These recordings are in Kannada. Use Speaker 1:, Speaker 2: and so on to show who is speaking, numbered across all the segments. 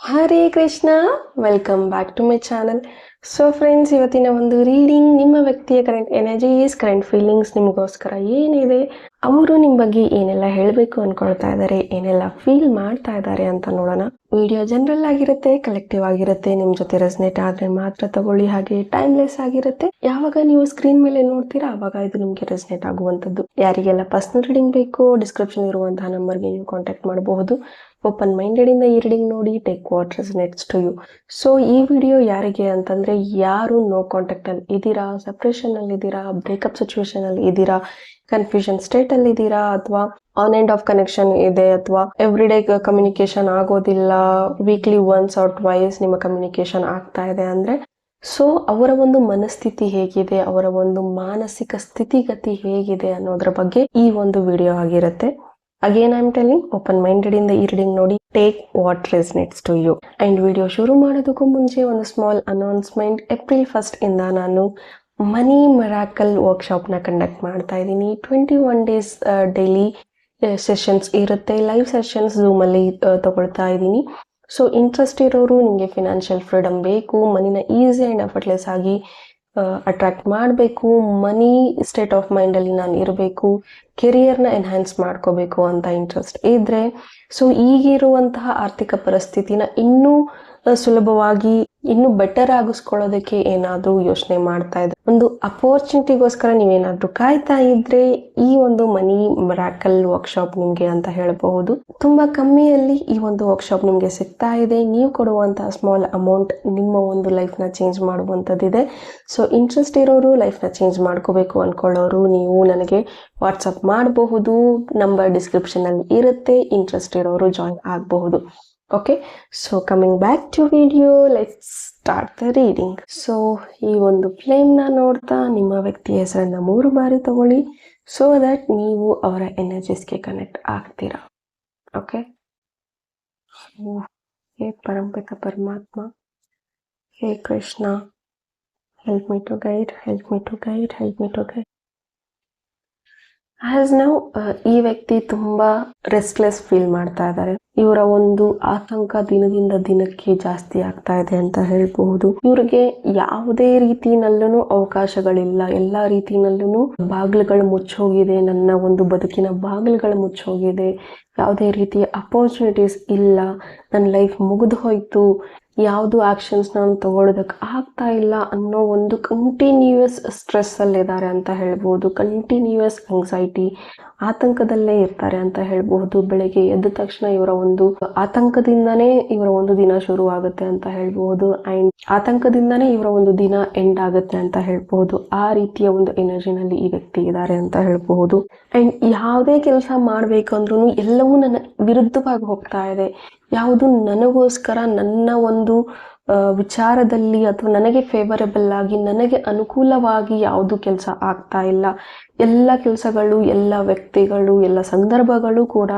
Speaker 1: Hare Krishna, welcome back to my channel. So friends, ಇವತ್ತಿನ ಒಂದು ರೀಡಿಂಗ್ ನಿಮ್ಮ ವ್ಯಕ್ತಿಯ ಕರೆಂಟ್ ಎನರ್ಜೀಸ್, ಕರೆಂಟ್ ಫೀಲಿಂಗ್ಸ್ ನಿಮಗೋಸ್ಕರ ಏನಿದೆ, ಅವರು ನಿಮ್ಮ ಬಗ್ಗೆ ಏನೆಲ್ಲ ಹೇಳಬೇಕು ಅನ್ಕೊಳ್ತಾ ಇದ್ದಾರೆ, ಏನೆಲ್ಲ ಫೀಲ್ ಮಾಡ್ತಾ ಇದ್ದಾರೆ ಅಂತ ನೋಡೋಣ. ವಿಡಿಯೋ ಜನರಲ್ ಆಗಿರುತ್ತೆ, ಕಲೆಕ್ಟಿವ್ ಆಗಿರುತ್ತೆ. ನಿಮ್ ಜೊತೆ ರೆಸನೇಟ್ ಆದ್ರೆ ಮಾತ್ರ ತಗೊಳ್ಳಿ, ಹಾಗೆ ಟೈಮ್ಲೆಸ್ ಆಗಿರುತ್ತೆ. ಯಾವಾಗ ನೀವು ಸ್ಕ್ರೀನ್ ಮೇಲೆ ನೋಡ್ತೀರಾ ಅವಾಗ ಇದು ನಿಮ್ಗೆ ರೆಸನೇಟ್ ಆಗುವಂತದ್ದು. ಯಾರಿಗೆಲ್ಲ ಪರ್ಸನಲ್ ರೀಡಿಂಗ್ ಬೇಕು, ಡಿಸ್ಕ್ರಿಪ್ಷನ್ ಇರುವಂತಹ ನಂಬರ್ಗೆ ನೀವು ಕಾಂಟ್ಯಾಕ್ಟ್ ಮಾಡಬಹುದು. ಓಪನ್ ಮೈಂಡೆಡ್ ಇಂದ ಈ ರೀಡಿಂಗ್ ನೋಡಿ, take what resonates to you. So ಈ ವಿಡಿಯೋ ಯಾರಿಗೆ ಅಂತಂದ್ರೆ, ಯಾರು ನೋ ಕಾಂಟ್ಯಾಕ್ಟ್ ಅಲ್ಲಿ ಇದ್ದೀರಾ, ಸೆಪರೇಷನ್ ಅಲ್ಲಿ ಇದ್ದೀರಾ, ಬ್ರೇಕಪ್ ಸಿಚುವೇಶನ್ ಅಲ್ಲಿ ಇದ್ದೀರಾ, ಕನ್ಫ್ಯೂಷನ್ ಸ್ಟೇಟ್ ಅಲ್ಲಿ ಇದ್ದೀರಾ, ಅಥವಾ ಆನ್ ಎಂಡ್ ಆಫ್ ಕನೆಕ್ಷನ್ ಇದೆ, ಅಥವಾ ಎವ್ರಿ ಡೇ ಕಮ್ಯುನಿಕೇಶನ್ ಆಗೋದಿಲ್ಲ, ವೀಕ್ಲಿ ಒನ್ಸ್ ಆರ್ ಟ್ವೈಸ್ ನಿಮ್ಮ ಕಮ್ಯುನಿಕೇಶನ್ ಆಗ್ತಾ ಇದೆ ಅಂದ್ರೆ, ಸೊ ಅವರ ಒಂದು ಮನಸ್ಥಿತಿ ಹೇಗಿದೆ, ಅವರ ಒಂದು ಮಾನಸಿಕ ಸ್ಥಿತಿಗತಿ ಹೇಗಿದೆ ಅನ್ನೋದ್ರ ಬಗ್ಗೆ ಈ ಒಂದು ವಿಡಿಯೋ ಆಗಿರುತ್ತೆ. Again I am telling, open minded ಇಂದ ಈ ರೀಡಿಂಗ್ ನೋಡಿ, take what resonates to you. And video ಶುರು ಮಾಡೋದಕ್ಕೂ ಮುಂಚೆ ಒಂದು ಸ್ಮಾಲ್ ಅನೌನ್ಸ್ಮೆಂಟ್. ಏಪ್ರಿಲ್ 1 ಇಂದ ನಾನು ಮನಿ ಮಿರಾಕಲ್ ವರ್ಕ್ಶಾಪ್ ನ ಕಂಡಕ್ಟ್ ಮಾಡ್ತಾ ಇದ್ದೀನಿ. 21 ಡೇಸ್ ಡೈಲಿ ಸೆಷನ್ಸ್ ಇರುತ್ತೆ. ಲೈವ್ ಸೆಷನ್ಸ್ ಝೂಮ್ ಅಲ್ಲಿ ತಗೊಳ್ತಾ ಇದ್ದೀನಿ. ಸೊ ಇಂಟ್ರೆಸ್ಟ್ ಇರೋರು, ನಿಮಗೆ ಫಿನಾನ್ಷಿಯಲ್ ಫ್ರೀಡಮ್ ಬೇಕು, ಮನಿನ ಈಸಿ ಅಂಡ್ ಎಫರ್ಟ್ಲೆಸ್ ಆಗಿ ಅಟ್ರಾಕ್ಟ್ ಮಾಡಬೇಕು, ಮನಿ ಸ್ಟೇಟ್ ಆಫ್ ಮೈಂಡ್ ಅಲ್ಲಿ ನಾನು ಇರಬೇಕು, ಕೆರಿಯರ್ನ ಎನ್ಹ್ಯಾನ್ಸ್ ಮಾಡ್ಕೋಬೇಕು ಅಂತ ಇಂಟ್ರೆಸ್ಟ್ ಇದ್ರೆ, ಸೊ ಈಗಿರುವಂತಹ ಆರ್ಥಿಕ ಪರಿಸ್ಥಿತಿನ ಇನ್ನೂ ಸುಲಭವಾಗಿ ಇನ್ನು ಬೆಟರ್ ಆಗಿಸ್ಕೊಳ್ಳೋದಕ್ಕೆ ಏನಾದ್ರೂ ಯೋಚನೆ ಮಾಡ್ತಾ ಇದ್ರೆ, ಒಂದು ಅಪರ್ಚುನಿಟಿಗೋಸ್ಕರ ನೀವೇನಾದ್ರೂ ಕಾಯ್ತಾ ಇದ್ರೆ, ಈ ಒಂದು ಮನಿ ಮಿರಾಕಲ್ ವರ್ಕ್ಶಾಪ್ ನಿಮ್ಗೆ ಅಂತ ಹೇಳಬಹುದು. ತುಂಬಾ ಕಮ್ಮಿಯಲ್ಲಿ ಈ ಒಂದು ವರ್ಕ್ಶಾಪ್ ನಿಮ್ಗೆ ಸಿಗ್ತಾ ಇದೆ. ನೀವು ಕೊಡುವಂತಹ ಸ್ಮಾಲ್ ಅಮೌಂಟ್ ನಿಮ್ಮ ಒಂದು ಲೈಫ್ ನ ಚೇಂಜ್ ಮಾಡುವಂತದ್ದಿದೆ. ಸೊ ಇಂಟ್ರೆಸ್ಟ್ ಇರೋರು, ಲೈಫ್ ನ ಚೇಂಜ್ ಮಾಡ್ಕೋಬೇಕು ಅನ್ಕೊಳ್ಳೋರು, ನೀವು ನನಗೆ ವಾಟ್ಸಪ್ ಮಾಡಬಹುದು. ನಂಬರ್ ಡಿಸ್ಕ್ರಿಪ್ಷನ್ ಅಲ್ಲಿ ಇರುತ್ತೆ. ಇಂಟ್ರೆಸ್ಟ್ ಇರೋರು ಜಾಯಿನ್ ಆಗಬಹುದು. Okay, so coming back to video, let's start the reading. So ಈ ಒಂದು ಫ್ಲೇಮ್ ನ ನೋಡ್ತಾ ನಿಮ್ಮ ವ್ಯಕ್ತಿಯ ಹೆಸರನ್ನ 3 ಬಾರಿ ತಗೊಳ್ಳಿ, ಸೊ ದಟ್ ನೀವು ಅವರ ಎನರ್ಜೀಸ್ಗೆ ಕನೆಕ್ಟ್ ಆಗ್ತೀರಾ. ಓಕೆ, ಹೇ ಪರಂಪಿತ ಪರಮಾತ್ಮ, ಹೇ Krishna, help me to guide, help me to guide, help me to guide. As ನಾವು ಈ ವ್ಯಕ್ತಿ ತುಂಬಾ ರೆಸ್ಟ್ಲೆಸ್ ಫೀಲ್ ಮಾಡ್ತಾ ಇದ್ದಾರೆ. ಇವರ ಒಂದು ಆತಂಕ ದಿನದಿಂದ ದಿನಕ್ಕೆ ಜಾಸ್ತಿ ಆಗ್ತಾ ಇದೆ ಅಂತ ಹೇಳ್ಬಹುದು. ಇವ್ರಿಗೆ ಯಾವುದೇ ರೀತಿನಲ್ಲೂ ಅವಕಾಶಗಳಿಲ್ಲ, ಎಲ್ಲಾ ರೀತಿನಲ್ಲೂ ಬಾಗಿಲುಗಳು ಮುಚ್ಚೋಗಿದೆ. ನನ್ನ ಒಂದು ಬದುಕಿನ ಬಾಗಿಲುಗಳು ಮುಚ್ಚೋಗಿದೆ, ಯಾವುದೇ ರೀತಿಯ ಅಪರ್ಚುನಿಟೀಸ್ ಇಲ್ಲ, ನನ್ನ ಲೈಫ್ ಮುಗಿದು ಹೋಯ್ತು, ಯಾವುದು ಆಕ್ಷನ್ಸ್ ನಾನು ತಗೊಳ್ಳೋದಕ್ಕೆ ಆಗ್ತಾ ಇಲ್ಲ ಅನ್ನೋ ಒಂದು ಕಂಟಿನ್ಯೂಯಸ್ ಸ್ಟ್ರೆಸ್ ಅಲ್ಲಿದ್ದಾರೆ ಅಂತ ಹೇಳ್ಬಹುದು. ಕಂಟಿನ್ಯೂಯಸ್ ಆಂಗ್ಸೈಟಿ, ಆತಂಕದಲ್ಲೇ ಇರ್ತಾರೆ ಅಂತ ಹೇಳ್ಬಹುದು. ಬೆಳಗ್ಗೆ ಎದ್ದ ತಕ್ಷಣ ಇವರ ಒಂದು ಆತಂಕದಿಂದನೇ ಇವರ ಒಂದು ದಿನ ಶುರು ಆಗುತ್ತೆ ಅಂತ ಹೇಳ್ಬಹುದು. ಅಂಡ್ ಆತಂಕದಿಂದನೇ ಇವರ ಒಂದು ದಿನ ಎಂಡ್ ಆಗುತ್ತೆ ಅಂತ ಹೇಳ್ಬಹುದು. ಆ ರೀತಿಯ ಒಂದು ಎನರ್ಜಿನಲ್ಲಿ ಈ ವ್ಯಕ್ತಿ ಇದ್ದಾರೆ ಅಂತ ಹೇಳ್ಬಹುದು. ಅಂಡ್ ಯಾವುದೇ ಕೆಲಸ ಮಾಡ್ಬೇಕಂದ್ರೂ ಎಲ್ಲವೂ ನನ್ನ ವಿರುದ್ಧವಾಗಿ ಹೋಗ್ತಾ ಇದೆ. ಯಾವುದು ನನಗೋಸ್ಕರ, ನನ್ನ ಒಂದು ವಿಚಾರದಲ್ಲಿ ಅಥವಾ ನನಗೆ ಫೇವರೇಬಲ್ ಆಗಿ, ನನಗೆ ಅನುಕೂಲವಾಗಿ ಯಾವುದು ಕೆಲಸ ಆಗ್ತಾ ಇಲ್ಲ. ಎಲ್ಲ ಕೆಲಸಗಳು, ಎಲ್ಲ ವ್ಯಕ್ತಿಗಳು, ಎಲ್ಲ ಸಂದರ್ಭಗಳು ಕೂಡ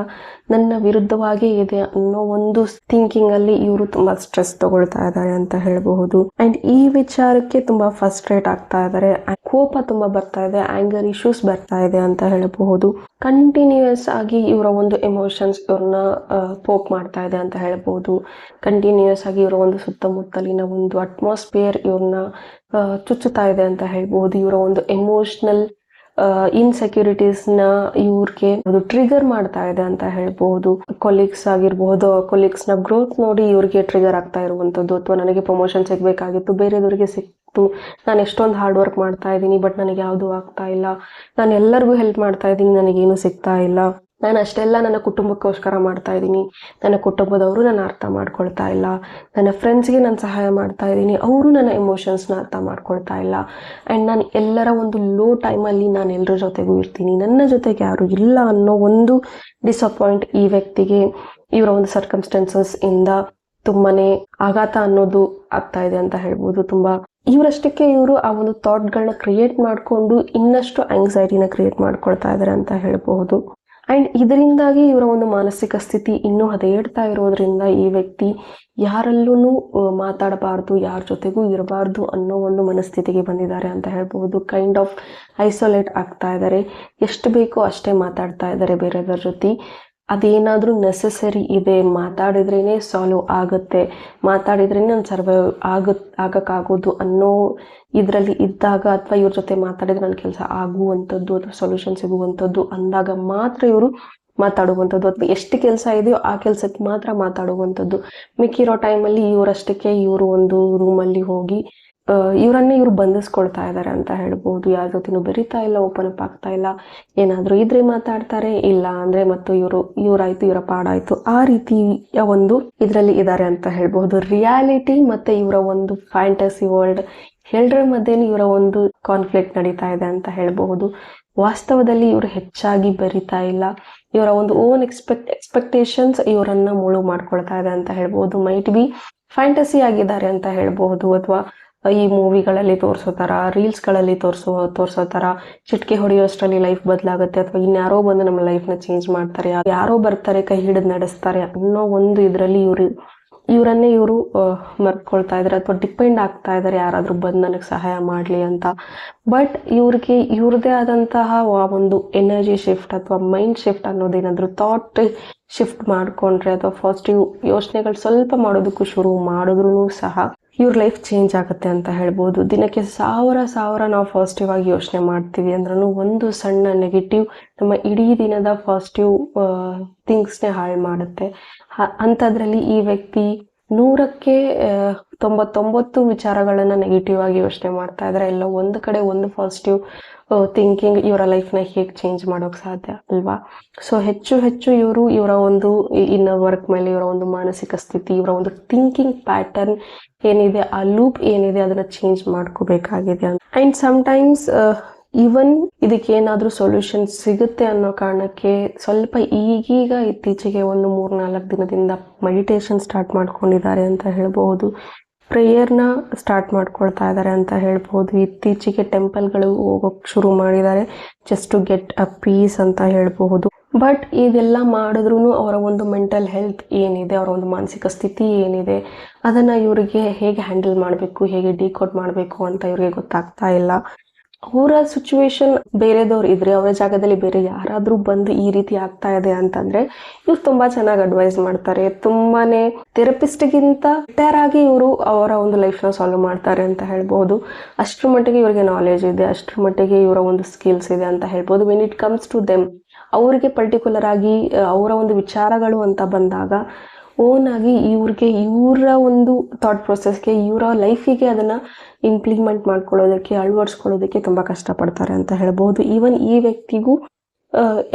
Speaker 1: ನನ್ನ ವಿರುದ್ಧವಾಗೇ ಇದೆ ಅನ್ನೋ ಒಂದು ಥಿಂಕಿಂಗ್ ಅಲ್ಲಿ ಇವರು ತುಂಬಾ ಸ್ಟ್ರೆಸ್ ತಗೊಳ್ತಾ ಇದ್ದಾರೆ ಅಂತ ಹೇಳಬಹುದು. ಅಂಡ್ ಈ ವಿಚಾರಕ್ಕೆ ತುಂಬಾ ಫ್ರಸ್ಟ್ರೇಟ್ ಆಗ್ತಾ ಇದ್ದಾರೆ. ಕೋಪ ತುಂಬಾ ಬರ್ತಾ ಇದೆ, ಆಂಗರ್ ಇಶ್ಯೂಸ್ ಬರ್ತಾ ಇದೆ ಅಂತ ಹೇಳಬಹುದು. ಕಂಟಿನ್ಯೂಯಸ್ ಆಗಿ ಇವರ ಒಂದು ಎಮೋಷನ್ಸ್ ಇವ್ರನ್ನ ಪೋಕ್ ಮಾಡ್ತಾ ಇದೆ ಅಂತ ಹೇಳಬಹುದು. ಕಂಟಿನ್ಯೂಯಸ್ ಆಗಿ ಇವರ ಒಂದು ಸುತ್ತಮುತ್ತಲಿನ ಒಂದು ಅಟ್ಮಾಸ್ಫಿಯರ್ ಇವ್ರನ್ನ ಚುಚ್ಚುತ್ತಾ ಇದೆ ಅಂತ ಹೇಳ್ಬಹುದು. ಇವರ ಒಂದು ಎಮೋಷನಲ್ ಇನ್ಸೆಕ್ಯೂರಿಟೀಸ್ ನ ಇವ್ರಿಗೆ ಒಂದು ಟ್ರಿಗರ್ ಮಾಡ್ತಾ ಇದೆ ಅಂತ ಹೇಳ್ಬಹುದು. ಕೊಲೀಗ್ಸ್ ಆಗಿರ್ಬಹುದು, ಕೊಲೀಗ್ಸ್ ನ ಗ್ರೋತ್ ನೋಡಿ ಇವ್ರಿಗೆ ಟ್ರಿಗರ್ ಆಗ್ತಾ ಇರುವಂತದ್ದು, ಅಥವಾ ನನಗೆ ಪ್ರಮೋಷನ್ ಸಿಗ್ಬೇಕಾಗಿತ್ತು, ಬೇರೆದವ್ರಿಗೆ ಸಿಕ್ತು, ನಾನು ಎಷ್ಟೊಂದು ಹಾರ್ಡ್ ವರ್ಕ್ ಮಾಡ್ತಾ ಇದ್ದೀನಿ, ಬಟ್ ನನಗೆ ಯಾವುದು ಆಗ್ತಾ ಇಲ್ಲ, ನಾನು ಎಲ್ಲರಿಗೂ ಹೆಲ್ಪ್ ಮಾಡ್ತಾ ಇದ್ದೀನಿ, ನನಗೇನು ಸಿಗ್ತಾ ಇಲ್ಲ, ನಾನು ಅಷ್ಟೆಲ್ಲ ನನ್ನ ಕುಟುಂಬಕ್ಕೋಸ್ಕರ ಮಾಡ್ತಾ ಇದ್ದೀನಿ, ನನ್ನ ಕುಟುಂಬದವರು ನನ್ನ ಅರ್ಥ ಮಾಡ್ಕೊಳ್ತಾ ಇಲ್ಲ, ನನ್ನ ಫ್ರೆಂಡ್ಸ್ಗೆ ನಾನು ಸಹಾಯ ಮಾಡ್ತಾ ಇದ್ದೀನಿ, ಅವರು ನನ್ನ ಎಮೋಷನ್ಸ್ನ ಅರ್ಥ ಮಾಡ್ಕೊಳ್ತಾ ಇಲ್ಲ, ಆ್ಯಂಡ್ ನಾನು ಎಲ್ಲರ ಒಂದು ಲೋ ಟೈಮಲ್ಲಿ ನಾನು ಎಲ್ಲರ ಜೊತೆಗೂ ಇರ್ತೀನಿ, ನನ್ನ ಜೊತೆಗೆ ಯಾರು ಇಲ್ಲ ಅನ್ನೋ ಒಂದು ಡಿಸಪಾಯಿಂಟ್ ಈ ವ್ಯಕ್ತಿಗೆ ಇವರ ಒಂದು ಸರ್ಕಮ್ಸ್ಟೆನ್ಸಸ್ ಇಂದ ತುಂಬಾನೇ ಆಘಾತ ಅನ್ನೋದು ಆಗ್ತಾ ಇದೆ ಅಂತ ಹೇಳ್ಬೋದು. ತುಂಬಾ ಇವರಷ್ಟಕ್ಕೆ ಇವರು ಆ ಒಂದು ಥಾಟ್ಗಳನ್ನ ಕ್ರಿಯೇಟ್ ಮಾಡಿಕೊಂಡು ಇನ್ನಷ್ಟು ಆಂಗ್ಸೈಟಿನ ಕ್ರಿಯೇಟ್ ಮಾಡ್ಕೊಳ್ತಾ ಇದ್ದಾರೆ ಅಂತ ಹೇಳ್ಬಹುದು. ಅಂಡ್ ಇದರಿಂದಾಗಿ ಇವರ ಒಂದು ಮಾನಸಿಕ ಸ್ಥಿತಿ ಇನ್ನೂ ಹದಗೆಡ್ತಾ ಇರೋದ್ರಿಂದ ಈ ವ್ಯಕ್ತಿ ಯಾರಲ್ಲೂ ಮಾತಾಡಬಾರ್ದು, ಯಾರ ಜೊತೆಗೂ ಇರಬಾರ್ದು ಅನ್ನೋ ಒಂದು ಮನಸ್ಥಿತಿಗೆ ಬಂದಿದ್ದಾರೆ ಅಂತ ಹೇಳ್ಬಹುದು. ಕೈಂಡ್ ಆಫ್ ಐಸೋಲೇಟ್ ಆಗ್ತಾ ಇದ್ದಾರೆ. ಎಷ್ಟು ಬೇಕೋ ಅಷ್ಟೇ ಮಾತಾಡ್ತಾ ಇದ್ದಾರೆ ಬೇರೆಯವ್ರ ಜೊತೆ. ಅದೇನಾದ್ರೂ ನೆಸೆಸರಿ ಇದೆ, ಮಾತಾಡಿದ್ರೇನೆ ಸಾಲ್ವ್ ಆಗುತ್ತೆ, ಮಾತಾಡಿದ್ರೇನೆ ನಾನು ಸರ್ವೈವ್ ಆಗಕ್ಕಾಗೋದು ಅನ್ನೋ ಇದರಲ್ಲಿ ಇದ್ದಾಗ, ಅಥವಾ ಇವ್ರ ಜೊತೆ ಮಾತಾಡಿದ್ರೆ ನನ್ನ ಕೆಲಸ ಆಗುವಂಥದ್ದು ಅಥವಾ ಸೊಲ್ಯೂಷನ್ ಸಿಗುವಂಥದ್ದು ಅಂದಾಗ ಮಾತ್ರ ಇವರು ಮಾತಾಡುವಂಥದ್ದು, ಅಥವಾ ಎಷ್ಟು ಕೆಲಸ ಇದೆಯೋ ಆ ಕೆಲಸಕ್ಕೆ ಮಾತ್ರ ಮಾತಾಡುವಂಥದ್ದು. ಮಿಕ್ಕಿರೋ ಟೈಮಲ್ಲಿ ಇವರಷ್ಟಕ್ಕೆ ಇವರು ಒಂದು ರೂಮಲ್ಲಿ ಹೋಗಿ ಇವರನ್ನೇ ಇವರು ಬಂಧಿಸ್ಕೊಳ್ತಾ ಇದ್ದಾರೆ ಅಂತ ಹೇಳ್ಬೋದು. ಯಾರ ಜೊತೆನೂ ಬೆರೀತಾ ಇಲ್ಲ, ಓಪನ್ ಅಪ್ ಆಗ್ತಾ ಇಲ್ಲ, ಏನಾದರೂ ಇದ್ರೆ ಮಾತಾಡ್ತಾರೆ, ಇಲ್ಲ ಅಂದ್ರೆ ಮತ್ತು ಇವರಾಯ್ತು ಇವರ ಪಾಡಾಯ್ತು, ಆ ರೀತಿಯ ಒಂದು ಇದರಲ್ಲಿ ಇದ್ದಾರೆ ಅಂತ ಹೇಳ್ಬಹುದು. ರಿಯಾಲಿಟಿ ಮತ್ತೆ ಇವರ ಒಂದು ಫ್ಯಾಂಟಸಿ ವರ್ಲ್ಡ್ ಎರಡರ ಮಧ್ಯೆ ಇವರ ಒಂದು ಕಾನ್ಫ್ಲಿಕ್ಟ್ ನಡೀತಾ ಇದೆ ಅಂತ ಹೇಳ್ಬಹುದು. ವಾಸ್ತವದಲ್ಲಿ ಇವರು ಹೆಚ್ಚಾಗಿ ಬೆರೀತಾ ಇಲ್ಲ, ಇವರ ಒಂದು ಓನ್ ಎಕ್ಸ್ಪೆಕ್ಟೇಷನ್ಸ್ ಇವರನ್ನ ಮುಳು ಮಾಡ್ಕೊಳ್ತಾ ಇದೆ ಅಂತ ಹೇಳ್ಬಹುದು. ಮೈಟ್ ಬಿ ಫ್ಯಾಂಟಸಿ ಆಗಿದ್ದಾರೆ ಅಂತ ಹೇಳ್ಬಹುದು, ಅಥವಾ ಈ ಮೂವಿಗಳಲ್ಲಿ ತೋರಿಸೋ ತರ, ರೀಲ್ಸ್ಗಳಲ್ಲಿ ತೋರಿಸೋ ತರ ಚಿಟ್ಕೆ ಹೊಡೆಯೋಷ್ಟರಲ್ಲಿ ಲೈಫ್ ಬದಲಾಗುತ್ತೆ, ಅಥವಾ ಇನ್ಯಾರೋ ಬಂದು ನಮ್ಮ ಲೈಫ್ನ ಚೇಂಜ್ ಮಾಡ್ತಾರೆ, ಯಾರೋ ಬರ್ತಾರೆ ಕೈ ಹಿಡಿದು ನಡೆಸ್ತಾರೆ ಅನ್ನೋ ಒಂದು ಇದರಲ್ಲಿ ಇವರನ್ನೇ ಇವರು ಮರ್ಕೊಳ್ತಾ ಇದ್ದಾರೆ, ಅಥವಾ ಡಿಪೆಂಡ್ ಆಗ್ತಾ ಇದ್ದಾರೆ ಯಾರಾದ್ರೂ ಬಂದು ನನಗೆ ಸಹಾಯ ಮಾಡಲಿ ಅಂತ. ಬಟ್ ಇವ್ರಿಗೆ ಇವ್ರದೇ ಆದಂತಹ ಒಂದು ಎನರ್ಜಿ ಶಿಫ್ಟ್ ಅಥವಾ ಮೈಂಡ್ ಶಿಫ್ಟ್ ಅನ್ನೋದೇನಾದ್ರೂ ಥಾಟ್ ಶಿಫ್ಟ್ ಮಾಡ್ಕೊಂಡ್ರೆ, ಅಥವಾ ಪಾಸಿಟಿವ್ ಯೋಚನೆಗಳು ಸ್ವಲ್ಪ ಮಾಡೋದಕ್ಕೂ ಶುರು ಮಾಡಿದ್ರು ಸಹ ಇವ್ರ ಲೈಫ್ ಚೇಂಜ್ ಆಗುತ್ತೆ ಅಂತ ಹೇಳ್ಬೋದು. ದಿನಕ್ಕೆ ಸಾವಿರ ನಾವು ಪಾಸಿಟಿವ್ ಆಗಿ ಯೋಚನೆ ಮಾಡ್ತೀವಿ ಅಂದ್ರೂ ಒಂದು ಸಣ್ಣ ನೆಗೆಟಿವ್ ನಮ್ಮ ಇಡೀ ದಿನದ ಪಾಸಿಟಿವ್ ಥಿಂಗ್ಸ್ನೇ ಹಾಳು ಮಾಡುತ್ತೆ. ಅಂಥದ್ರಲ್ಲಿ ಈ ವ್ಯಕ್ತಿ 100ಕ್ಕೆ 99 ವಿಚಾರಗಳನ್ನ ನೆಗೆಟಿವ್ ಆಗಿ ಯೋಚನೆ ಮಾಡ್ತಾ ಇದ್ದಾರೆ. ಎಲ್ಲ ಒಂದು ಕಡೆ ಒಂದು ಪಾಸಿಟಿವ್ ಥಿಂಕಿಂಗ್ ಇವರ ಲೈಫ್ನ ಹೇಗೆ ಚೇಂಜ್ ಮಾಡೋಕೆ ಸಾಧ್ಯ ಅಲ್ವಾ? ಸೊ ಹೆಚ್ಚು ಇವರ ಒಂದು ಇನ್ನರ್ ವರ್ಕ್ ಮೇಲೆ, ಇವರ ಒಂದು ಮಾನಸಿಕ ಸ್ಥಿತಿ, ಇವರ ಒಂದು ಥಿಂಕಿಂಗ್ ಪ್ಯಾಟರ್ನ್ ಏನಿದೆ, ಆ ಲೂಪ್ ಏನಿದೆ ಅದನ್ನ ಚೇಂಜ್ ಮಾಡ್ಕೋಬೇಕಾಗಿದೆ. ಅಂಡ್ ಸಮ್ಟೈಮ್ಸ್ ಈವನ್ ಇದಕ್ಕೆ ಏನಾದ್ರೂ ಸೊಲ್ಯೂಷನ್ ಸಿಗುತ್ತೆ ಅನ್ನೋ ಕಾರಣಕ್ಕೆ ಸ್ವಲ್ಪ ಈಗೀಗ ಇತ್ತೀಚೆಗೆ ಒಂದು 3-4 ದಿನದಿಂದ ಮೆಡಿಟೇಷನ್ ಸ್ಟಾರ್ಟ್ ಮಾಡ್ಕೊಂಡಿದ್ದಾರೆ ಅಂತ ಹೇಳ್ಬಹುದು. ಪ್ರೇಯರ್ನ ಸ್ಟಾರ್ಟ್ ಮಾಡ್ಕೊಳ್ತಾ ಇದ್ದಾರೆ ಅಂತ ಹೇಳ್ಬೋದು. ಇತ್ತೀಚೆಗೆ ಟೆಂಪಲ್ಗಳು ಹೋಗೋಕೆ ಶುರು ಮಾಡಿದ್ದಾರೆ, just to get a peace ಅಂತ ಹೇಳ್ಬಹುದು. ಬಟ್ ಇದೆಲ್ಲ ಮಾಡಿದ್ರು ಅವರ ಒಂದು ಮೆಂಟಲ್ ಹೆಲ್ತ್ ಏನಿದೆ, ಅವರ ಒಂದು ಮಾನಸಿಕ ಸ್ಥಿತಿ ಏನಿದೆ, ಅದನ್ನ ಇವರಿಗೆ ಹೇಗೆ ಹ್ಯಾಂಡಲ್ ಮಾಡಬೇಕು, ಹೇಗೆ ಡಿಕೋಡ್ ಮಾಡಬೇಕು ಅಂತ ಇವ್ರಿಗೆ ಗೊತ್ತಾಗ್ತಾ ಇಲ್ಲ. ಅವರ ಸಿಚುವೇಶನ್ ಬೇರೆದವ್ರು ಇದ್ರೆ, ಅವರ ಜಾಗದಲ್ಲಿ ಬೇರೆ ಯಾರಾದ್ರೂ ಬಂದು ಈ ರೀತಿ ಆಗ್ತಾ ಇದೆ ಅಂತಂದ್ರೆ ಇವ್ರು ತುಂಬಾ ಚೆನ್ನಾಗಿ ಅಡ್ವೈಸ್ ಮಾಡ್ತಾರೆ. ತುಂಬಾನೇ ಥೆರಪಿಸ್ಟ್ಗಿಂತ ಬೆಟರ್ ಆಗಿ ಇವರು ಅವರ ಒಂದು ಲೈಫ್ನ ಸಾಲ್ವ್ ಮಾಡ್ತಾರೆ ಅಂತ ಹೇಳ್ಬಹುದು. ಅಷ್ಟರ ಮಟ್ಟಿಗೆ ಇವರಿಗೆ ನಾಲೆಜ್ ಇದೆ, ಅಷ್ಟರ ಮಟ್ಟಿಗೆ ಇವರ ಒಂದು ಸ್ಕಿಲ್ಸ್ ಇದೆ ಅಂತ ಹೇಳ್ಬೋದು. When it comes to them, ಅವರಿಗೆ ಪರ್ಟಿಕ್ಯುಲರ್ ಆಗಿ ಅವರ ಒಂದು ವಿಚಾರಗಳು ಅಂತ ಬಂದಾಗ ಓನ್ ಆಗಿ ಇವರ ಒಂದು ಥಾಟ್ ಪ್ರೊಸೆಸ್ಗೆ, ಇವರ ಲೈಫಿಗೆ ಅದನ್ನ ಇಂಪ್ಲಿಮೆಂಟ್ ಮಾಡ್ಕೊಳ್ಳೋದಕ್ಕೆ, ಅಳವಡಿಸ್ಕೊಳ್ಳೋದಕ್ಕೆ ತುಂಬಾ ಕಷ್ಟಪಡ್ತಾರೆ ಅಂತ ಹೇಳ್ಬೋದು. ಈವನ್ ಈ ವ್ಯಕ್ತಿಗೂ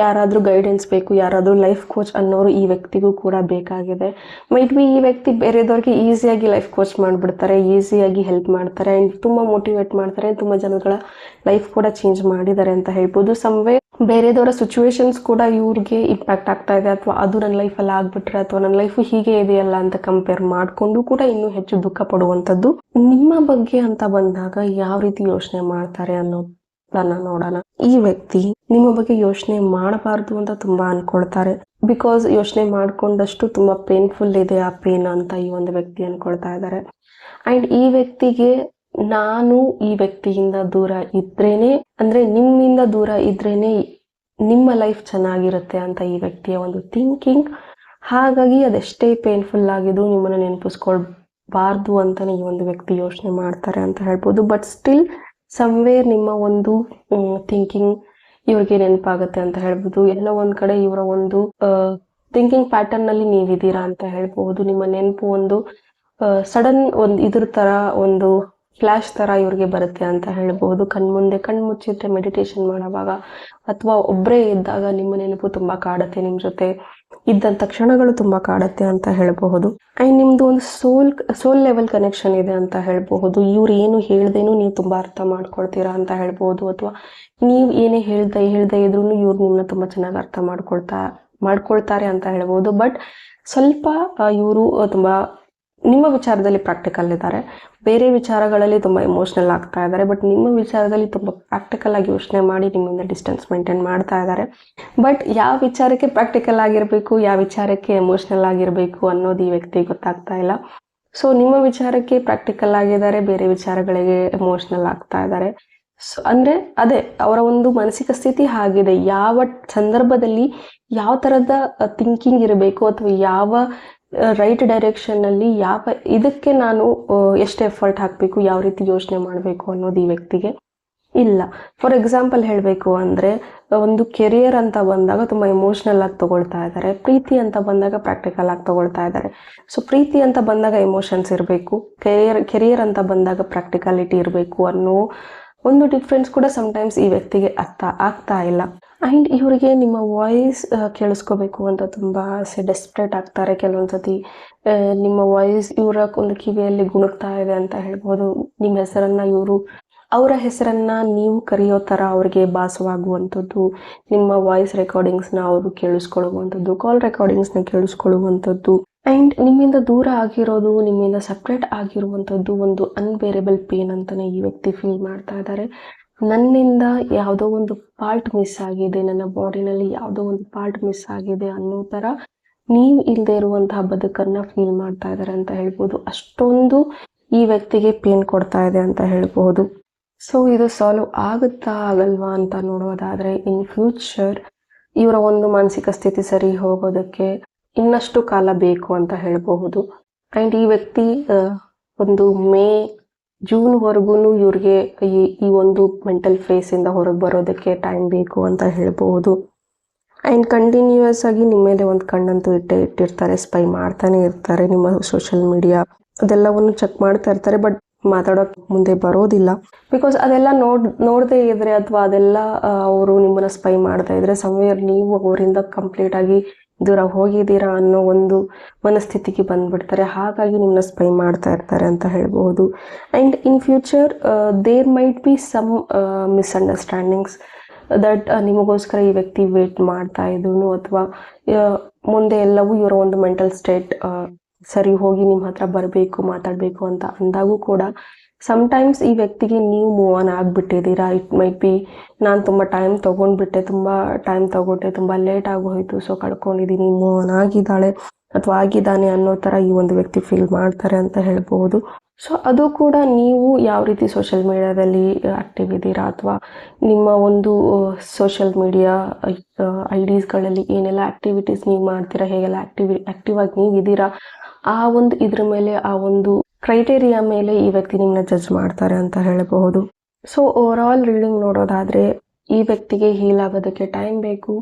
Speaker 1: ಯಾರಾದ್ರೂ ಗೈಡೆನ್ಸ್ ಬೇಕು, ಯಾರಾದ್ರೂ ಲೈಫ್ ಕೋಚ್ ಅನ್ನೋರು ಈ ವ್ಯಕ್ತಿಗೂ ಕೂಡ ಬೇಕಾಗಿದೆ. ಮೈಟ್ ಬಿ ಈ ವ್ಯಕ್ತಿ ಬೇರೆದವ್ರಿಗೆ ಈಸಿಯಾಗಿ ಲೈಫ್ ಕೋಚ್ ಮಾಡಿಬಿಡ್ತಾರೆ, ಈಸಿಯಾಗಿ ಹೆಲ್ಪ್ ಮಾಡ್ತಾರೆ, ಆ್ಯಂಡ್ ತುಂಬ ಮೋಟಿವೇಟ್ ಮಾಡ್ತಾರೆ, ತುಂಬ ಜನಗಳ ಲೈಫ್ ಕೂಡ ಚೇಂಜ್ ಮಾಡಿದ್ದಾರೆ ಅಂತ ಹೇಳ್ಬೋದು. ಸಮ್ವೇ ಬೇರೆದವರ ಸಿಚುವೇಶನ್ಸ್ ಕೂಡ ಇವ್ರಿಗೆ ಇಂಪ್ಯಾಕ್ಟ್ ಆಗ್ತಾ ಇದೆ, ಅಥವಾ ಅದು ನನ್ನ ಲೈಫಲ್ಲಿ ಆಗ್ಬಿಟ್ರೆ, ಅಥವಾ ನನ್ನ ಲೈಫು ಹೀಗೆ ಇದೆಯಲ್ಲ ಅಂತ ಕಂಪೇರ್ ಮಾಡಿಕೊಂಡು ಕೂಡ ಇನ್ನೂ ಹೆಚ್ಚು ದುಃಖ ಪಡುವಂಥದ್ದು. ನಿಮ್ಮ ಬಗ್ಗೆ ಅಂತ ಬಂದಾಗ ಯಾವ ರೀತಿ ಯೋಚನೆ ಮಾಡ್ತಾರೆ ಅನ್ನೋದನ್ನ ನೋಡೋಣ. ಈ ವ್ಯಕ್ತಿ ನಿಮ್ಮ ಬಗ್ಗೆ ಯೋಚನೆ ಮಾಡಬಾರ್ದು ಅಂತ ತುಂಬಾ ಅನ್ಕೊಳ್ತಾರೆ. ಬಿಕಾಸ್ ಯೋಚನೆ ಮಾಡ್ಕೊಂಡಷ್ಟು ತುಂಬಾ ಪೇನ್ಫುಲ್ ಇದೆ ಆ ಪೇನ್ ಅಂತ ಈ ಒಂದು ವ್ಯಕ್ತಿ ಅನ್ಕೊಳ್ತಾ ಇದ್ದಾರೆ. ಅಂಡ್ ಈ ವ್ಯಕ್ತಿಗೆ ನಾನು ಈ ವ್ಯಕ್ತಿಯಿಂದ ದೂರ ಇದ್ರೇನೆ, ಅಂದ್ರೆ ನಿಮ್ಮಿಂದ ದೂರ ಇದ್ರೇನೆ ನಿಮ್ಮ ಲೈಫ್ ಚೆನ್ನಾಗಿರುತ್ತೆ ಅಂತ ಈ ವ್ಯಕ್ತಿಯ ಒಂದು ಥಿಂಕಿಂಗ್. ಹಾಗಾಗಿ ಅದೆಷ್ಟೇ ಪೇನ್ಫುಲ್ ಆಗಿದ್ರು ನಿಮ್ಮನ್ನ ನೆನಪಿಸ್ಕೊಳ್ಬಾರ್ದು ಅಂತಾನೆ ಈ ಒಂದು ವ್ಯಕ್ತಿ ಯೋಚನೆ ಮಾಡ್ತಾರೆ ಅಂತ ಹೇಳ್ಬೋದು. ಬಟ್ ಸ್ಟಿಲ್ ಸಮ್ವೇರ್ ನಿಮ್ಮ ಒಂದು ಥಿಂಕಿಂಗ್ ಇವ್ರಿಗೆ ನೆನಪಾಗುತ್ತೆ ಅಂತ ಹೇಳ್ಬೋದು. ಎಲ್ಲ ಒಂದ್ ಕಡೆ ಇವರ ಒಂದು ಥಿಂಕಿಂಗ್ ಪ್ಯಾಟರ್ನ್ ನಲ್ಲಿ ನೀವಿದ್ದೀರಾ ಅಂತ ಹೇಳ್ಬಹುದು. ನಿಮ್ಮ ನೆನಪು ಒಂದು ಸಡನ್ ಒಂದು ಇದ್ರ ತರ, ಒಂದು ಫ್ಲಾಶ್ ತರ ಇವ್ರಿಗೆ ಬರುತ್ತೆ ಅಂತ ಹೇಳ್ಬಹುದು. ಕಣ್ಮುಂದೆ ಮುಚ್ಚಿದ್ರೆ ಮೆಡಿಟೇಷನ್ ಮಾಡುವಾಗ ಅಥವಾ ಒಬ್ಬರೇ ಇದ್ದಾಗ ನಿಮ್ಮ ನೆನಪು ತುಂಬಾ ಕಾಡುತ್ತೆ, ನಿಮ್ ಜೊತೆ ಇದ್ದಂತ ಕ್ಷಣಗಳು ತುಂಬಾ ಕಾಡುತ್ತೆ ಅಂತ ಹೇಳಬಹುದು. ಅಂಡ್ ನಿಮ್ದು ಒಂದು ಸೋಲ್ ಲೆವೆಲ್ ಕನೆಕ್ಷನ್ ಇದೆ ಅಂತ ಹೇಳ್ಬಹುದು. ಇವ್ರು ಏನು ಹೇಳ್ದೇನು ನೀವು ತುಂಬಾ ಅರ್ಥ ಮಾಡ್ಕೊಳ್ತೀರಾ ಅಂತ ಹೇಳ್ಬಹುದು, ಅಥವಾ ನೀವ್ ಏನೇ ಹೇಳ್ದೆ ಇದ್ರು ಇವ್ರು ನಿಮ್ನ ತುಂಬಾ ಚೆನ್ನಾಗಿ ಅರ್ಥ ಮಾಡ್ಕೊಳ್ತಾರೆ ಅಂತ ಹೇಳ್ಬಹುದು. ಬಟ್ ಸ್ವಲ್ಪ ಇವರು ತುಂಬಾ ನಿಮ್ಮ ವಿಚಾರದಲ್ಲಿ ಪ್ರಾಕ್ಟಿಕಲ್ ಇದ್ದಾರೆ, ಬೇರೆ ವಿಚಾರಗಳಲ್ಲಿ ತುಂಬಾ ಎಮೋಷನಲ್ ಆಗ್ತಾ ಇದ್ದಾರೆ. ಬಟ್ ನಿಮ್ಮ ವಿಚಾರದಲ್ಲಿ ತುಂಬಾ ಪ್ರಾಕ್ಟಿಕಲ್ ಆಗಿ ಯೋಚನೆ ಮಾಡಿ ನಿಮ್ಮಿಂದ ಡಿಸ್ಟೆನ್ಸ್ ಮೇಂಟೈನ್ ಮಾಡ್ತಾ ಇದ್ದಾರೆ. ಬಟ್ ಯಾವ ವಿಚಾರಕ್ಕೆ ಪ್ರಾಕ್ಟಿಕಲ್ ಆಗಿರ್ಬೇಕು, ಯಾವ ವಿಚಾರಕ್ಕೆ ಎಮೋಷನಲ್ ಆಗಿರ್ಬೇಕು ಅನ್ನೋದು ಈ ವ್ಯಕ್ತಿಗೆ ಗೊತ್ತಾಗ್ತಾ ಇಲ್ಲ. ಸೊ ನಿಮ್ಮ ವಿಚಾರಕ್ಕೆ ಪ್ರಾಕ್ಟಿಕಲ್ ಆಗಿದ್ದಾರೆ, ಬೇರೆ ವಿಚಾರಗಳಿಗೆ ಎಮೋಷನಲ್ ಆಗ್ತಾ ಇದ್ದಾರೆ. ಅಂದ್ರೆ ಅದೇ ಅವರ ಒಂದು ಮಾನಸಿಕ ಸ್ಥಿತಿ ಆಗಿದೆ. ಯಾವ ಸಂದರ್ಭದಲ್ಲಿ ಯಾವ ತರದ ಥಿಂಕಿಂಗ್ ಇರಬೇಕು ಅಥವಾ ಯಾವ ರೈಟ್ ಡೈರೆಕ್ಷನ್ ಅಲ್ಲಿ ಯಾವ ಇದಕ್ಕೆ ನಾನು ಎಷ್ಟು ಎಫರ್ಟ್ ಹಾಕಬೇಕು, ಯಾವ ರೀತಿ ಯೋಚನೆ ಮಾಡಬೇಕು ಅನ್ನೋದು ಈ ವ್ಯಕ್ತಿಗೆ ಇಲ್ಲ. ಫಾರ್ ಎಕ್ಸಾಂಪಲ್ ಹೇಳಬೇಕು ಅಂದ್ರೆ ಒಂದು ಕೆರಿಯರ್ ಅಂತ ಬಂದಾಗ ತುಂಬಾ ಎಮೋಷನಲ್ ಆಗಿ ತಗೊಳ್ತಾ ಇದ್ದಾರೆ, ಪ್ರೀತಿ ಅಂತ ಬಂದಾಗ ಪ್ರಾಕ್ಟಿಕಲ್ ಆಗಿ ತಗೊಳ್ತಾ ಇದ್ದಾರೆ. ಸೊ ಪ್ರೀತಿ ಅಂತ ಬಂದಾಗ ಎಮೋಷನ್ಸ್ ಇರಬೇಕು, ಕೆರಿಯರ್ ಅಂತ ಬಂದಾಗ ಪ್ರಾಕ್ಟಿಕಾಲಿಟಿ ಇರಬೇಕು ಅನ್ನೋ ಒಂದು ಡಿಫ್ರೆನ್ಸ್ ಕೂಡ ಸಮಟೈಮ್ಸ್ ಈ ವ್ಯಕ್ತಿಗೆ ಅರ್ಥ ಆಗ್ತಾ ಇಲ್ಲ. ಆ್ಯಂಡ್ ಇವರಿಗೆ ನಿಮ್ಮ ವಾಯ್ಸ್ ಕೇಳಿಸ್ಕೋಬೇಕು ಅಂತ ತುಂಬ ಡೆಸ್ಪ್ರೇಟ್ ಆಗ್ತಾರೆ. ಕೆಲವೊಂದ್ಸತಿ ನಿಮ್ಮ ವಾಯ್ಸ್ ಇವರ ಒಂದು ಕಿವಿಯಲ್ಲಿ ಗುಣಗ್ತಾ ಇದೆ ಅಂತ ಹೇಳ್ಬೋದು. ನಿಮ್ಮ ಹೆಸರನ್ನ ಅವರ ಹೆಸರನ್ನ ನೀವು ಕರೆಯೋ ಥರ ಅವ್ರಿಗೆ ಭಾಸವಾಗುವಂಥದ್ದು, ನಿಮ್ಮ ವಾಯ್ಸ್ ರೆಕಾರ್ಡಿಂಗ್ಸ್ನ ಅವರು ಕೇಳಿಸ್ಕೊಳ್ಳುವಂಥದ್ದು, ಕಾಲ್ ರೆಕಾರ್ಡಿಂಗ್ಸ್ನ ಕೇಳಿಸ್ಕೊಳ್ಳುವಂಥದ್ದು. ಆ್ಯಂಡ್ ನಿಮ್ಮಿಂದ ದೂರ ಆಗಿರೋದು, ನಿಮ್ಮಿಂದ ಸಪ್ರೇಟ್ ಆಗಿರುವಂಥದ್ದು ಒಂದು ಅನ್ಬೇರೇಬಲ್ ಪೇನ್ ಅಂತಲೇ ಈ ವ್ಯಕ್ತಿ ಫೀಲ್ ಮಾಡ್ತಾ ಇದ್ದಾರೆ. ನನ್ನಿಂದ ಯಾವುದೋ ಒಂದು ಪಾರ್ಟ್ ಮಿಸ್ ಆಗಿದೆ, ನನ್ನ ಬಾಡಿನಲ್ಲಿ ಯಾವುದೋ ಒಂದು ಪಾರ್ಟ್ ಮಿಸ್ ಆಗಿದೆ ಅನ್ನೋ ಥರ ನೀವು ಇಲ್ಲದೆ ಇರುವಂತಹ ಬದುಕನ್ನು ಫೀಲ್ ಮಾಡ್ತಾ ಇದ್ದಾರೆ ಅಂತ ಹೇಳ್ಬೋದು. ಅಷ್ಟೊಂದು ಈ ವ್ಯಕ್ತಿಗೆ ಪೇನ್ ಕೊಡ್ತಾ ಇದೆ ಅಂತ ಹೇಳ್ಬೋದು. ಸೊ ಇದು ಸಾಲ್ವ್ ಆಗುತ್ತಾ ಆಗಲ್ವಾ ಅಂತ ನೋಡೋದಾದರೆ, ಇನ್ ಫ್ಯೂಚರ್ ಇವರ ಒಂದು ಮಾನಸಿಕ ಸ್ಥಿತಿ ಸರಿ ಹೋಗೋದಕ್ಕೆ ಇನ್ನಷ್ಟು ಕಾಲ ಬೇಕು ಅಂತ ಹೇಳಬಹುದು. ಆ್ಯಂಡ್ ಈ ವ್ಯಕ್ತಿ ಒಂದು ಜೂನ್ವರೆಗೂ ಇವ್ರಿಗೆ ಈ ಒಂದು ಮೆಂಟಲ್ ಫೇಸಿಂದ ಹೊರಗೆ ಬರೋದಕ್ಕೆ ಟೈಮ್ ಬೇಕು ಅಂತ ಹೇಳ್ಬಹುದು. ಆ್ಯಂಡ್ ಕಂಟಿನ್ಯೂಯಸ್ ಆಗಿ ನಿಮ್ಮ ಮೇಲೆ ಒಂದು ಕಣ್ಣಂತೂ ಇಟ್ಟಿರ್ತಾರೆ, ಸ್ಪೈ ಮಾಡ್ತಾನೆ ಇರ್ತಾರೆ. ನಿಮ್ಮ ಸೋಷಿಯಲ್ ಮೀಡಿಯಾ ಅದೆಲ್ಲವನ್ನು ಚೆಕ್ ಮಾಡ್ತಾ ಇರ್ತಾರೆ, ಬಟ್ ಮಾತಾಡೋಕೆ ಮುಂದೆ ಬರೋದಿಲ್ಲ. ಬಿಕಾಸ್ ಅದೆಲ್ಲ ನೋಡದೇ ಇದ್ರೆ ಅಥವಾ ಅದೆಲ್ಲ ಅವರು ನಿಮ್ಮನ್ನ ಸ್ಪೈ ಮಾಡ್ತಾ ಇದ್ರೆ ಸಮ್ವೇರ್ ನೀವು ಅವರಿಂದ ಕಂಪ್ಲೀಟ್ ಆಗಿ ದೂರ ಹೋಗಿದ್ದೀರಾ ಅನ್ನೋ ಒಂದು ಮನಸ್ಥಿತಿಗೆ ಬಂದ್ಬಿಡ್ತಾರೆ. ಹಾಗಾಗಿ ನಿಮ್ಮನ್ನ ಸ್ಪೈ ಮಾಡ್ತಾ ಇರ್ತಾರೆ ಅಂತ ಹೇಳ್ಬಹುದು. And in future there might be some misunderstandings that ನಿಮಗೋಸ್ಕರ ಈ ವ್ಯಕ್ತಿ ವೇಟ್ ಮಾಡ್ತಾ ಇದ್ರು, ಅಥವಾ ಮುಂದೆ ಎಲ್ಲವೂ ಇವರ ಒಂದು ಮೆಂಟಲ್ ಸ್ಟೇಟ್ ಸರಿ ಹೋಗಿ ನಿಮ್ಮ ಹತ್ರ ಬರಬೇಕು, ಮಾತಾಡಬೇಕು ಅಂತ ಅಂದಾಗೂ ಕೂಡ ಸಮಟೈಮ್ಸ್ ಈ ವ್ಯಕ್ತಿಗೆ ನೀವು ಮೂವ್ ಆನ್ ಆಗಿಬಿಟ್ಟಿದ್ದೀರಾ. ಇಟ್ ಮೈಟ್ ಬಿ ನಾನು ತುಂಬ ಟೈಮ್ ತೊಗೊಂಡ್ಬಿಟ್ಟೆ, ತುಂಬ ಲೇಟ್ ಆಗೋಯ್ತು, ಸೊ ಕಳ್ಕೊಂಡಿದ್ದೀನಿ, ಮೂವ್ ಆನ್ ಆಗಿದ್ದಾಳೆ ಅಥವಾ ಆಗಿದ್ದಾನೆ ಅನ್ನೋ ಥರ ಈ ಒಂದು ವ್ಯಕ್ತಿ ಫೀಲ್ ಮಾಡ್ತಾರೆ ಅಂತ ಹೇಳ್ಬೋದು. ಸೊ ಅದು ಕೂಡ ನೀವು ಯಾವ ರೀತಿ ಸೋಷಿಯಲ್ ಮೀಡಿಯಾದಲ್ಲಿ ಆ್ಯಕ್ಟಿವ್ ಇದ್ದೀರಾ ಅಥವಾ ನಿಮ್ಮ ಒಂದು ಸೋಷಿಯಲ್ ಮೀಡಿಯಾ ಐಡೀಸ್ಗಳಲ್ಲಿ ಏನೆಲ್ಲ ಆ್ಯಕ್ಟಿವಿಟೀಸ್ ನೀವು ಮಾಡ್ತೀರಾ, ಹೇಗೆಲ್ಲ ಆ್ಯಕ್ಟಿವ್ ಆಗಿ ನೀವು ಇದ್ದೀರಾ, ಆ ಒಂದು ಇದ್ರ ಮೇಲೆ, ಆ ಒಂದು ಕ್ರೈಟೇರಿಯಾ ಮೇಲೆ ಈ ವ್ಯಕ್ತಿ ನಿಮ್ಮನ್ನ ಜಡ್ಜ್ ಮಾಡ್ತಾರೆ ಅಂತ ಹೇಳಬಹುದು. ಸೊ ಓವರ್ ಆಲ್ ರೀಡಿಂಗ್ ನೋಡೋದಾದರೆ ಈ ವ್ಯಕ್ತಿಗೆ ಹೀಲ್ ಆಗೋದಕ್ಕೆ ಟೈಮ್ ಬೇಕು.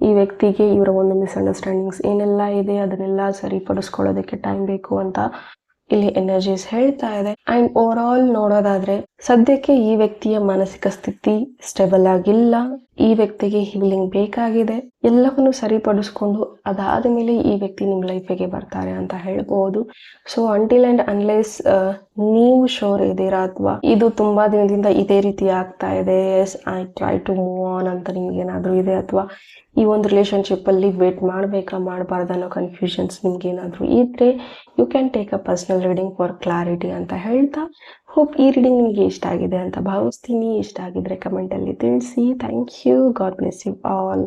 Speaker 1: ಈ ವ್ಯಕ್ತಿಗೆ ಇವರ ಒಂದು ಮಿಸ್ಅಂಡರ್ಸ್ಟ್ಯಾಂಡಿಂಗ್ಸ್ ಏನೆಲ್ಲ ಇದೆ ಅದನ್ನೆಲ್ಲ ಸರಿಪಡಿಸ್ಕೊಳ್ಳೋದಕ್ಕೆ ಟೈಮ್ ಬೇಕು ಅಂತ ಇಲ್ಲಿ ಎನರ್ಜೀಸ್ ಹೇಳ್ತಾ ಇದೆ. ಆ್ಯಂಡ್ ಓವರ್ ಆಲ್ ನೋಡೋದಾದ್ರೆ ಸದ್ಯಕ್ಕೆ ಈ ವ್ಯಕ್ತಿಯ ಮಾನಸಿಕ ಸ್ಥಿತಿ ಸ್ಟೇಬಲ್ ಆಗಿಲ್ಲ. ಈ ವ್ಯಕ್ತಿಗೆ ಹೀಲಿಂಗ್ ಬೇಕಾಗಿದೆ. ಎಲ್ಲವನ್ನು ಸರಿಪಡಿಸ್ಕೊಂಡು ಅದಾದ ಮೇಲೆ ಈ ವ್ಯಕ್ತಿ ನಿಮ್ಮ ಲೈಫಿಗೆ ಬರ್ತಾರೆ ಅಂತ ಹೇಳ್ಬೋದು. ಸೊ ಅಂಟಿಲ್ ಆ್ಯಂಡ್ ಅನ್ಲೆಸ್ ನೀವು ಶೋರ್ ಇದ್ದೀರಾ ಅಥವಾ ಇದು ತುಂಬಾ ದಿನದಿಂದ ಇದೇ ರೀತಿ ಆಗ್ತಾ ಇದೆ, as I try to move on ಅಂತ ನಿಮ್ಗೇನಾದ್ರೂ ಇದೆ, ಅಥವಾ ಈ ಒಂದು ರಿಲೇಶನ್ಶಿಪ್ ಅಲ್ಲಿ ವೇಟ್ ಮಾಡಬೇಕಾ ಮಾಡಬಾರ್ದು ಅನ್ನೋ ಕನ್ಫ್ಯೂಷನ್ಸ್ ನಿಮ್ಗೇನಾದ್ರೂ ಇದ್ರೆ you can take a personal reading for clarity ಅಂತ ಹೇಳ್ತಾ, ಹೋಪ್ ಈ ರೀಡಿಂಗ್ ನಿಮಗೆ ಇಷ್ಟ ಆಗಿದೆ ಅಂತ ಭಾವಿಸ್ತೀನಿ. ಇಷ್ಟ ಆಗಿದ್ರೆ ಕಮೆಂಟಲ್ಲಿ ತಿಳಿಸಿ. Thank you. God bless you all.